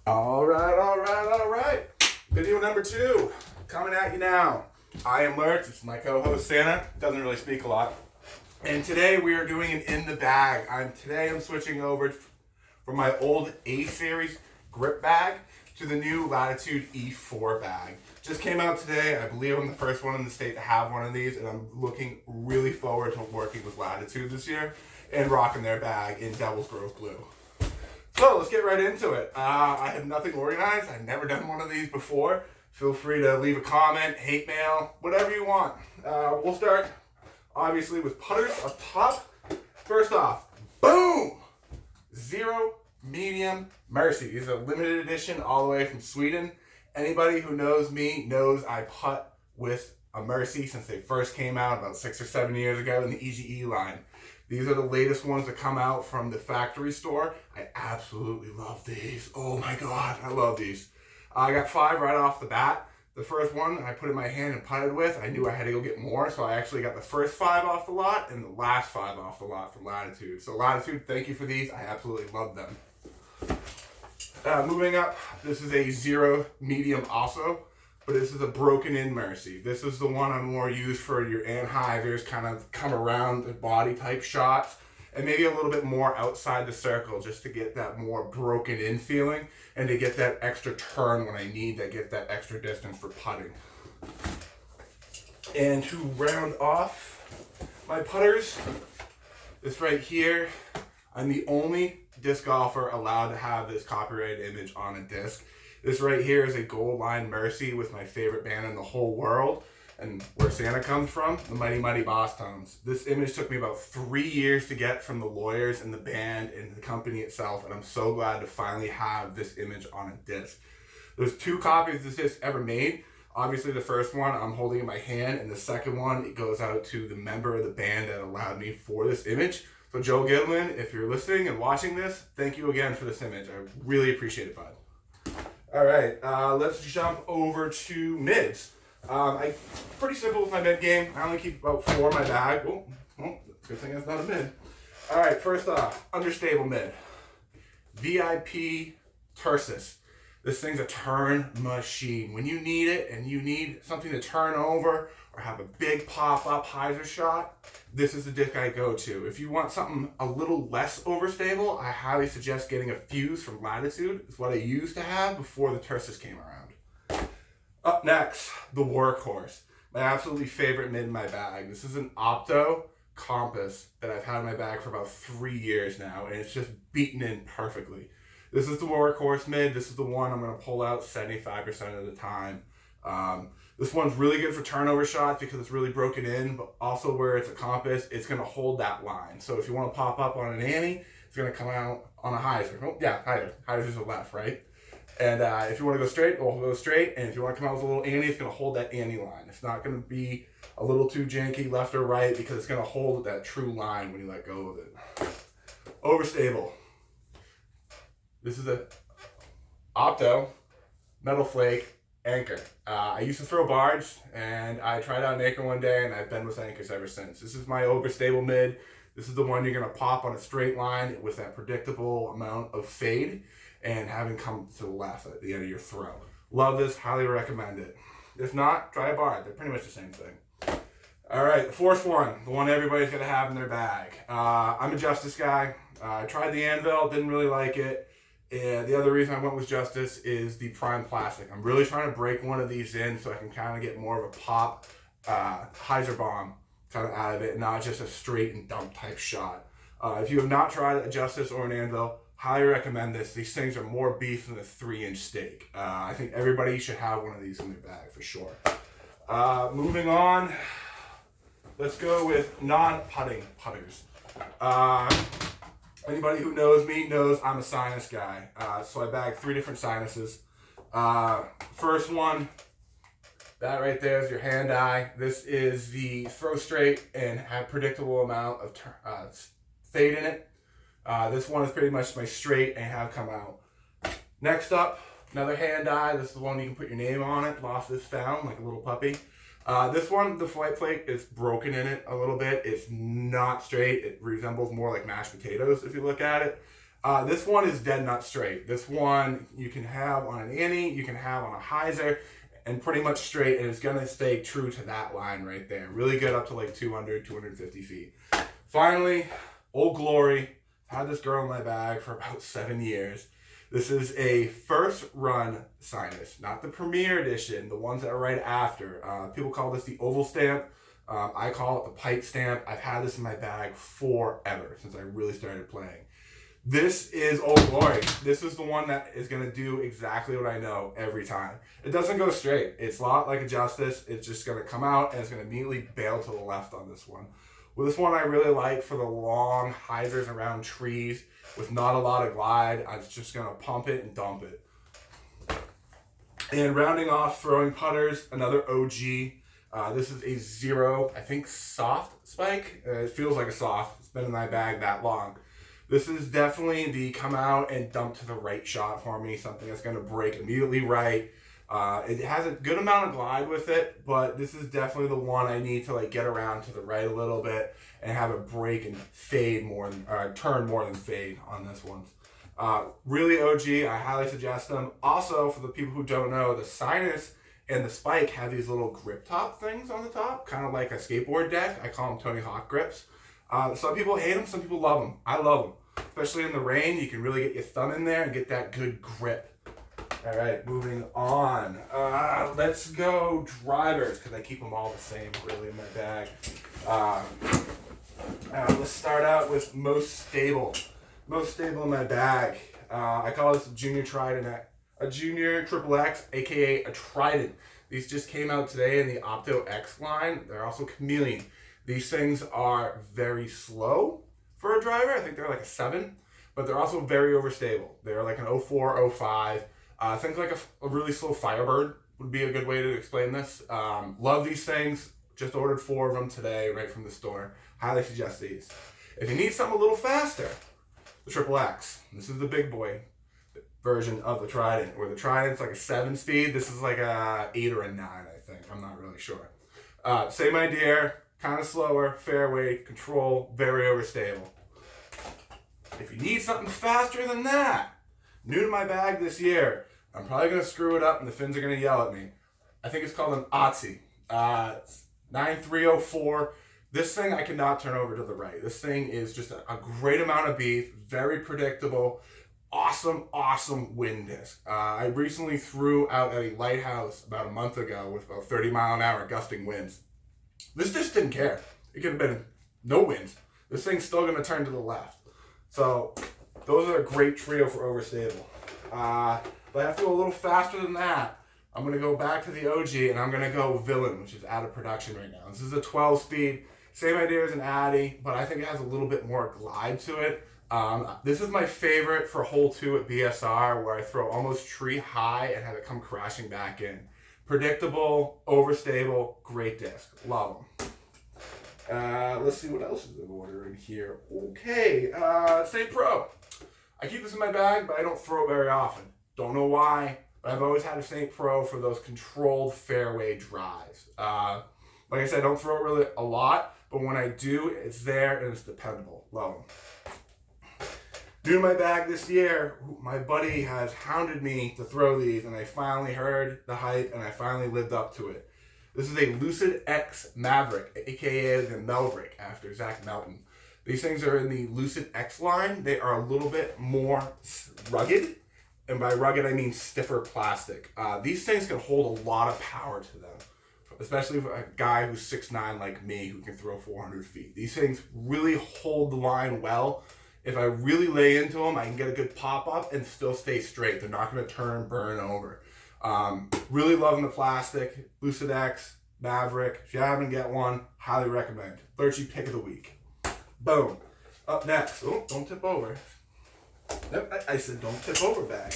All right, all right, all right. Video number 2 coming at you now. I am Lerch. It's my co-host Santa. Doesn't really speak a lot. And today we are doing an in the bag. I'm switching over from my old A series grip bag to the new Latitude E4 bag. Just came out today. I believe I'm the first one in the state to have one of these, and I'm looking really forward to working with Latitude this year and rocking their bag in Devil's Grove Blue. So let's get right into it. I have nothing organized. I've never done one of these before. Feel free to leave a comment, hate mail, whatever you want. We'll start obviously with putters up top. First off, boom! Zero Medium Mercy. These are limited edition all the way from Sweden. Anybody who knows me knows I putt with a Mercy since they first came out about 6 or 7 years ago in the Easy E line. These are the latest ones that come out from the factory store. I absolutely love these. Oh my God, I love these. I got 5 right off the bat. The first one I put in my hand and putted with. I knew I had to go get more, so I actually got the first 5 off the lot and the last 5 off the lot from Latitude. So Latitude, thank you for these. I absolutely love them. Moving up, this is a Zero Medium also, but this is a broken in Mercy. This is the one I'm more used for your anhivers, kind of come around the body type shots, and maybe a little bit more outside the circle just to get that more broken in feeling and to get that extra turn when I need to get that extra distance for putting. And to round off my putters, this right here, I'm the only disc golfer allowed to have this copyrighted image on a disc. This right here is a gold line Mercy with my favorite band in the whole world and where Santa comes from, the Mighty Mighty Boss Tones. This image took me about 3 years to get from the lawyers and the band and the company itself, and I'm so glad to finally have this image on a disc. There's 2 copies of this disc ever made. Obviously the first one I'm holding in my hand, and the second one, it goes out to the member of the band that allowed me for this image. So Joe Gitlin, if you're listening and watching this, thank you again for this image. I really appreciate it, bud. All right, let's jump over to mids. I'm pretty simple with my mid game. I only keep about 4 in my bag. Oh, good thing that's not a mid. All right, first off, understable mid. VIP Tursus. This thing's a turn machine. When you need it and you need something to turn over or have a big pop-up hyzer shot, this is the disc I go to. If you want something a little less overstable, I highly suggest getting a Fuse from Latitude. It's what I used to have before the Tursus came around. Up next, the Workhorse. My absolutely favorite mid in my bag. This is an Opto Compass that I've had in my bag for about 3 years now, and it's just beaten in perfectly. This is the Workhorse mid. This is the one I'm going to pull out 75% of the time. This one's really good for turnover shots because it's really broken in, but also where it's a compass, it's going to hold that line. So if you want to pop up on an ante, it's going to come out on a hyzer. Oh, yeah, hyzer. Hyzer's the left, right? And if you want to go straight, it'll go straight. And if you want to come out with a little ante, it's going to hold that ante line. It's not going to be a little too janky left or right because it's going to hold that true line when you let go of it. Overstable. This is a Opto Metal Flake Anchor. I used to throw bards, and I tried out an anchor one day, and I've been with anchors ever since. This is my overstable mid. This is the one you're going to pop on a straight line with that predictable amount of fade and having come to the left at the end of your throw. Love this, highly recommend it. If not, try a bard. They're pretty much the same thing. All right, the fourth one, the one everybody's going to have in their bag. I'm a Justice guy. I tried the Anvil, didn't really like it. And the other reason I went with Justice is the Prime Plastic. I'm really trying to break one of these in so I can kind of get more of a pop hyzer bomb kind of out of it, and not just a straight and dump type shot. If you have not tried a Justice or an Anvil, highly recommend this. These things are more beef than a 3-inch steak. I think everybody should have one of these in their bag for sure. Moving on, let's go with non-putting putters. Anybody who knows me knows I'm a sinus guy. So I bag 3 different sinuses. First one, that right there is your hand eye. This is the throw straight and have predictable amount of fade in it. This one is pretty much my straight and have come out. Next up, another hand eye. This is the one you can put your name on it. Lost this found like a little puppy. This one, the flight plate is broken in it a little bit. It's not straight. It resembles more like mashed potatoes if you look at it. This one is dead nut straight. This one you can have on an Annie, you can have on a hyzer, and pretty much straight, and it's going to stay true to that line right there. Really good up to like 200, 250 feet. Finally, Old Glory. Had this girl in my bag for about 7 years. This is a first run sinus, not the Premier Edition, the ones that are right after. People call this the oval stamp. I call it the pipe stamp. I've had this in my bag forever, since I really started playing. This is Old Glory. This is the one that is going to do exactly what I know every time. It doesn't go straight. It's a lot like a Justice. It's just going to come out and it's going to immediately bail to the left on this one. Well, this one I really like for the long hyzers around trees with not a lot of glide. I'm just going to pump it and dump it. And rounding off throwing putters, another OG. This is a 0, I think, soft spike. It feels like a soft. It's been in my bag that long. This is definitely the come out and dump to the right shot for me, something that's going to break immediately right. It has a good amount of glide with it, but this is definitely the one I need to like get around to the right a little bit and have it break and fade more than, turn more than fade on this one. Really OG, I highly suggest them. Also, for the people who don't know, the sinus and the spike have these little grip top things on the top, kind of like a skateboard deck. I call them Tony Hawk grips. Some people hate them, some people love them. I love them. Especially in the rain, you can really get your thumb in there and get that good grip. All right, moving on. Let's go drivers, because I keep them all the same really in my bag. Let's start out with most stable. Most stable in my bag. I call this a junior Trident, a junior triple X, aka a Trident. These just came out today in the Opto X line. They're also Chameleon. These things are very slow for a driver. I think they're like a 7, but they're also very overstable. They're like an 04, 05. Think like a really slow Firebird would be a good way to explain this. Love these things. Just ordered 4 of them today right from the store. Highly suggest these. If you need something a little faster, the Triple X. This is the big boy version of the Trident, where the Trident's like a 7 speed. This is like a 8 or a 9, I think. I'm not really sure. Same idea. Kind of slower, fairway, control, very overstable. If you need something faster than that, new to my bag this year, I'm probably going to screw it up and the Finns are going to yell at me. I think it's called an Otzi. It's 9304. This thing I cannot turn over to the right. This thing is just a great amount of beef, very predictable, awesome, awesome wind disc. I recently threw out at a lighthouse about a month ago with about 30 mile an hour gusting winds. This just didn't care. It could have been no winds. This thing's still going to turn to the left. So those are a great trio for overstable. If I have to go a little faster than that, I'm going to go back to the OG and I'm going to go Villain, which is out of production right now. This is a 12 speed. Same idea as an Addy, but I think it has a little bit more glide to it. This is my favorite for hole 2 at BSR, where I throw almost tree high and have it come crashing back in. Predictable, overstable, great disc. Love them. Let's see what else is in order in here. Okay, St. Pro. I keep this in my bag, but I don't throw it very often. Don't know why, but I've always had a St. Pro for those controlled fairway drives. Like I said, I don't throw it really a lot, but when I do, it's there and it's dependable. Love them. New to my bag this year, my buddy has hounded me to throw these, and I finally heard the hype, and I finally lived up to it. This is a Lucid X Maverick, aka the Melverick, after Zach Melton. These things are in the Lucid X line. They are a little bit more rugged, and by rugged I mean stiffer plastic. These things can hold a lot of power to them, especially for a guy who's 6'9" like me who can throw 400 feet. These things really hold the line well. If I really lay into them, I can get a good pop-up and still stay straight. They're not going to turn and burn over. Really loving the plastic. Lucid X, Maverick. If you haven't get one, highly recommend. Lerchie pick of the week. Boom. Up next. Oh, don't tip over. Nope, I said don't tip over bag.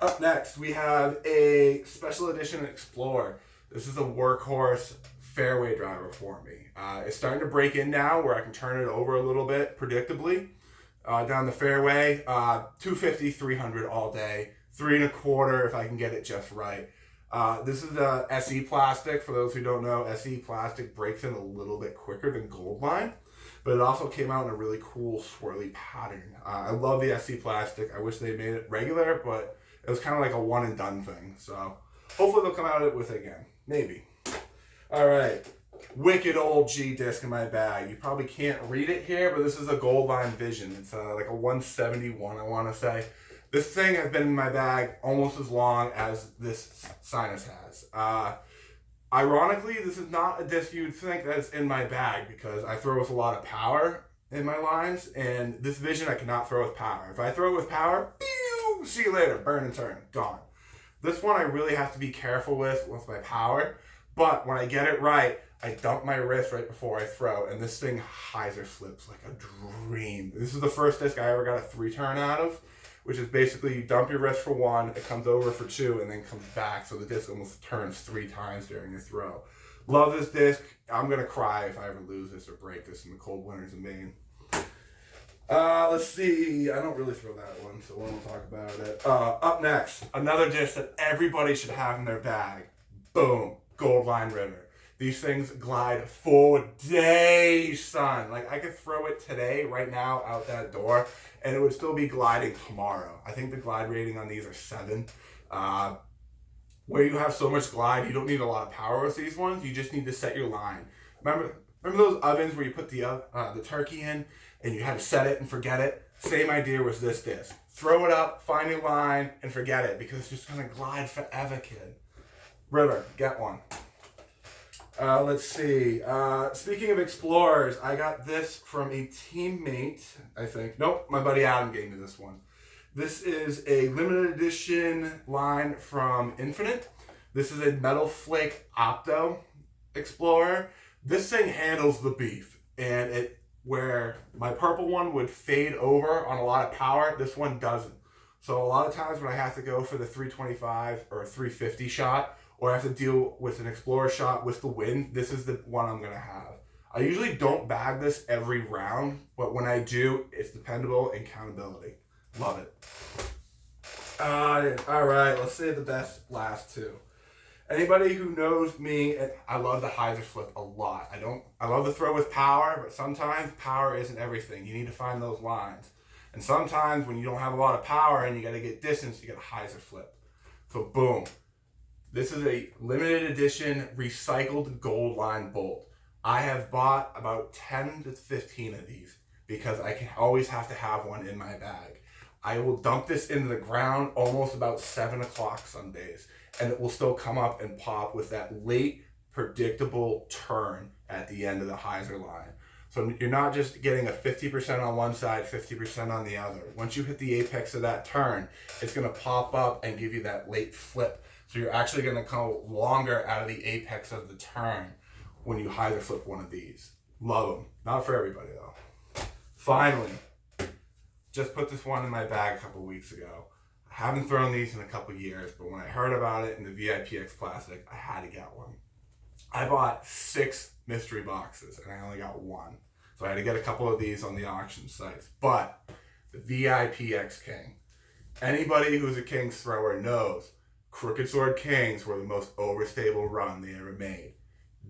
Up next, we have a special edition Explorer. This is a workhorse fairway driver for me. It's starting to break in now where I can turn it over a little bit predictably. Down the fairway, 250, 300 all day, 3 1/4 if I can get it just right. This is the SE plastic. For those who don't know, SE plastic breaks in a little bit quicker than Goldline, but it also came out in a really cool swirly pattern. I love the SC plastic. I wish they made it regular, but it was kind of like a one and done thing. So hopefully they'll come out with it again. Maybe. All right. Wicked old G disc in my bag. You probably can't read it here, but this is a Goldline Vision. It's like a 171, I want to say. This thing has been in my bag almost as long as this Sinus has. Ironically, this is not a disc you'd think that's in my bag because I throw with a lot of power in my lines, and this Vision I cannot throw with power. If I throw it with power, pew, see you later, burn and turn, gone. This one I really have to be careful with my power, but when I get it right, I dump my wrist right before I throw, and this thing hyzer flips like a dream. This is the first disc I ever got a 3-turn out of, which is basically you dump your wrist for 1, it comes over for 2, and then comes back, so the disc almost turns 3 times during your throw. Love this disc. I'm going to cry if I ever lose this or break this in the cold winters in Maine. Let's see. I don't really throw that one, so we won't talk about it. Up next, another disc that everybody should have in their bag. Boom. Goldline River. These things glide for days, son. Like, I could throw it today, right now, out that door, and it would still be gliding tomorrow. I think the glide rating on these are 7. Where you have so much glide, you don't need a lot of power with these ones. You just need to set your line. Remember those ovens where you put the turkey in, and you had to set it and forget it? Same idea with this disc. Throw it up, find your line, and forget it, because it's just going to glide forever, kid. River, get one. Let's see. Speaking of Explorers, I got this from a teammate, I think. Nope, my buddy Adam gave me this one. This is a limited edition line from Infinite. This is a Metal Flake Opto Explorer. This thing handles the beef, and where my purple one would fade over on a lot of power, this one doesn't. So a lot of times when I have to go for the 325 or 350 shot, or I have to deal with an Explorer shot with the wind, this is the one I'm going to have. I usually don't bag this every round, but when I do, it's dependable and countability. Love it. All right, let's say the best last two. Anybody who knows me, I love the hyzer flip a lot. I love the throw with power, but sometimes power isn't everything. You need to find those lines. And sometimes when you don't have a lot of power and you got to get distance, you got a hyzer flip. So boom. This is a limited edition recycled Goldline bolt. I have bought about 10 to 15 of these because I can always have to have one in my bag. I will dump this into the ground almost about 7 o'clock some days, and it will still come up and pop with that late, predictable turn at the end of the hyzer line. So you're not just getting a 50% on one side, 50% on the other. Once you hit the apex of that turn, it's going to pop up and give you that late flip. So you're actually going to come longer out of the apex of the turn when you hyzer flip one of these. Love them. Not for everybody though. Finally, just put this one in my bag a couple weeks ago. I haven't thrown these in a couple years, but when I heard about it in the VIPX Plastic, I had to get one. I bought 6 mystery boxes and I only got 1. So I had to get a couple of these on the auction sites. But the VIPX King, anybody who's a Kings thrower knows Crooked Sword Kings were the most overstable run they ever made.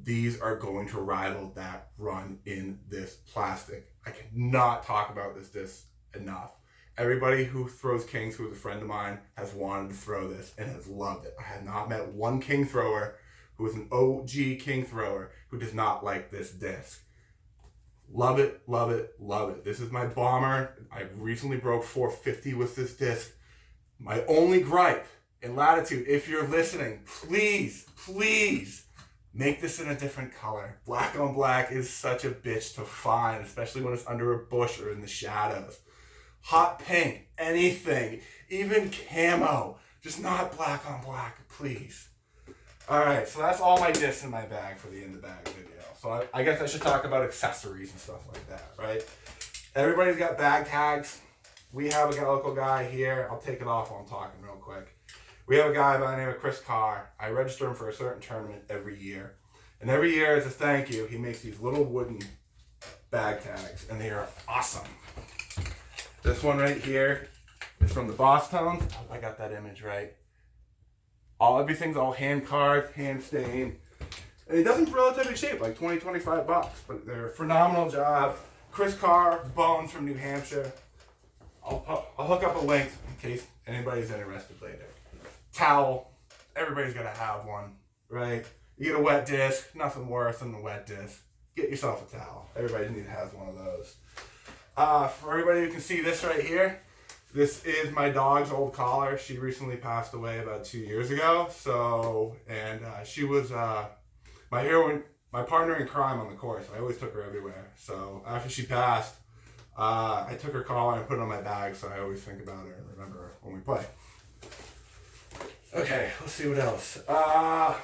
These are going to rival that run in this plastic. I cannot talk about this disc enough. Everybody who throws Kings, who is a friend of mine, has wanted to throw this and has loved it. I have not met one King thrower who is an OG King thrower who does not like this disc. Love it, love it, love it. This is my bomber. I recently broke 450 with this disc. My only gripe in Latitude, if you're listening, please, please make this in a different color. Black on black is such a bitch to find, especially when it's under a bush or in the shadows. Hot pink, anything, even camo, just not black on black, please. All right, so that's all my discs in my bag for the in the bag video. So I guess I should talk about accessories and stuff like that, right? Everybody's got bag tags. We have a local guy here. I'll take it off while I'm talking real quick. We have a guy by the name of Chris Carr. I register him for a certain tournament every year. And every year, as a thank you, he makes these little wooden bag tags, and they are awesome. This one right here is from the Boss Tones. I hope I got that image right. Everything's all hand carved, hand stained. And it doesn't relatively cheap, like $20, $25, but they're a phenomenal job. Chris Carr, Bones from New Hampshire. I'll hook up a link in case anybody's interested later. Towel. Everybody's got to have one, right? You get a wet disc. Nothing worse than a wet disc. Get yourself a towel. Everybody needs to have one of those. For everybody who can see this right here, this is my dog's old collar. She recently passed away about 2 years ago. So, and she was my heroine, my partner in crime on the course. I always took her everywhere. So after she passed, I took her collar and put it on my bag. So I always think about her and remember her when we play. Okay, let's see what else. A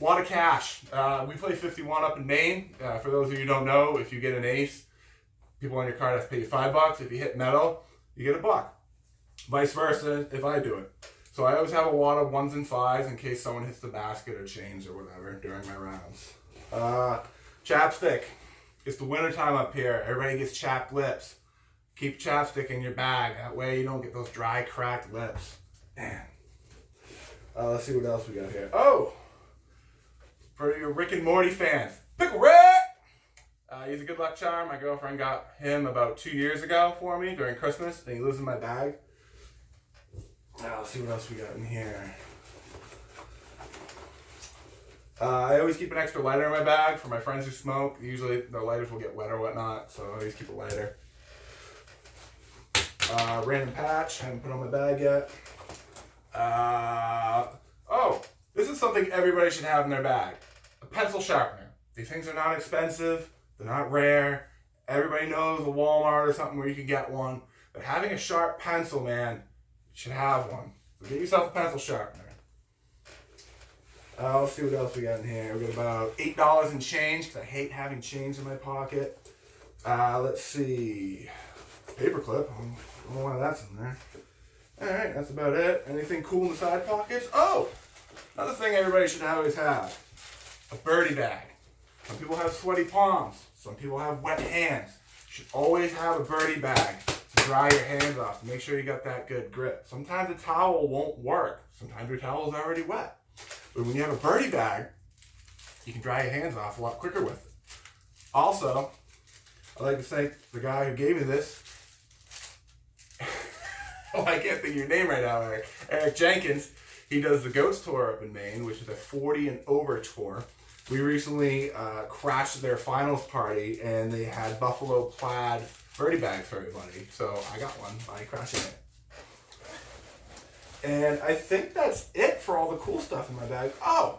lot of cash. We play 51 up in Maine. For those of you who don't know, if you get an ace, people on your card have to pay you $5. If you hit metal, you get $1. Vice versa if I do it. So I always have a lot of 1s and 5s in case someone hits the basket or chains or whatever during my rounds. Chapstick. It's the winter time up here. Everybody gets chapped lips. Keep chapstick in your bag. That way you don't get those dry, cracked lips. Man. Let's see what else we got here. Oh! For your Rick and Morty fans. Pickle Rick! He's a good luck charm. My girlfriend got him about 2 years ago for me during Christmas, and he lives in my bag. Now, let's see what else we got in here. I always keep an extra lighter in my bag for my friends who smoke. Usually their lighters will get wet or whatnot, so I always keep a lighter. Random patch, haven't put on my bag yet. Oh, this is something everybody should have in their bag. A pencil sharpener. These things are not expensive. They're not rare. Everybody knows a Walmart or something where you can get one. But having a sharp pencil, man, you should have one. So get yourself a pencil sharpener. Let's see what else we got in here. We got about $8 in change because I hate having change in my pocket. Let's see. Paperclip. I don't know why that's in there. Alright, that's about it. Anything cool in the side pockets? Oh! Another thing everybody should always have. A birdie bag. Some people have sweaty palms. Some people have wet hands. You should always have a birdie bag to dry your hands off. To make sure you got that good grip. Sometimes a towel won't work. Sometimes your towel is already wet. But when you have a birdie bag, you can dry your hands off a lot quicker with it. Also, I'd like to thank the guy who gave me this. Oh, I can't think of your name right now, Eric. Eric Jenkins. He does the Goats Tour up in Maine, which is a 40 and over tour. We recently crashed their finals party, and they had buffalo plaid birdie bags for everybody. So I got one by crashing it. And I think that's it for all the cool stuff in my bag. Oh,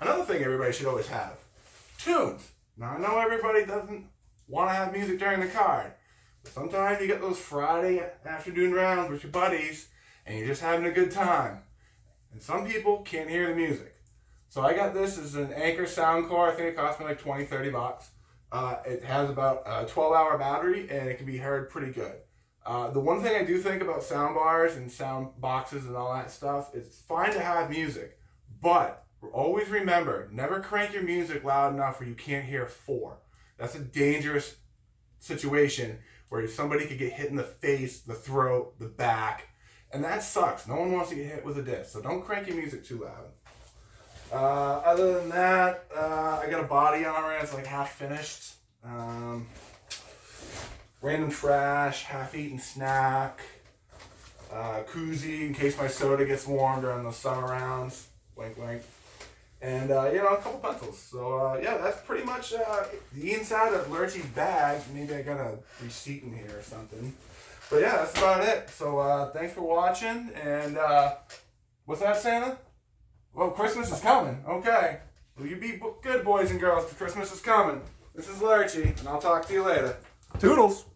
another thing everybody should always have. Tunes. Now, I know everybody doesn't want to have music during the card. But sometimes you get those Friday afternoon rounds with your buddies, and you're just having a good time. And some people can't hear the music. So I got this as an Anchor Soundcore. I think it cost me like $20, $30. It has about a 12-hour battery, and it can be heard pretty good. The one thing I do think about sound bars and sound boxes and all that stuff, it's fine to have music, but always remember, never crank your music loud enough where you can't hear 4. That's a dangerous situation where somebody could get hit in the face, the throat, the back, and that sucks. No one wants to get hit with a disc, so don't crank your music too loud. Other than that, I got a body armor. It's like half finished. Random trash, half-eaten snack, koozie in case my soda gets warm during the summer rounds. Wink, wink. And, a couple pencils. So, yeah, that's pretty much the inside of Lerchie's bag. Maybe I got a receipt in here or something. But, yeah, that's about it. So, thanks for watching. And, what's that, Santa? Well, Christmas is coming. Okay. Well, you be good, boys and girls, because Christmas is coming. This is Lerchie, and I'll talk to you later. Toodles!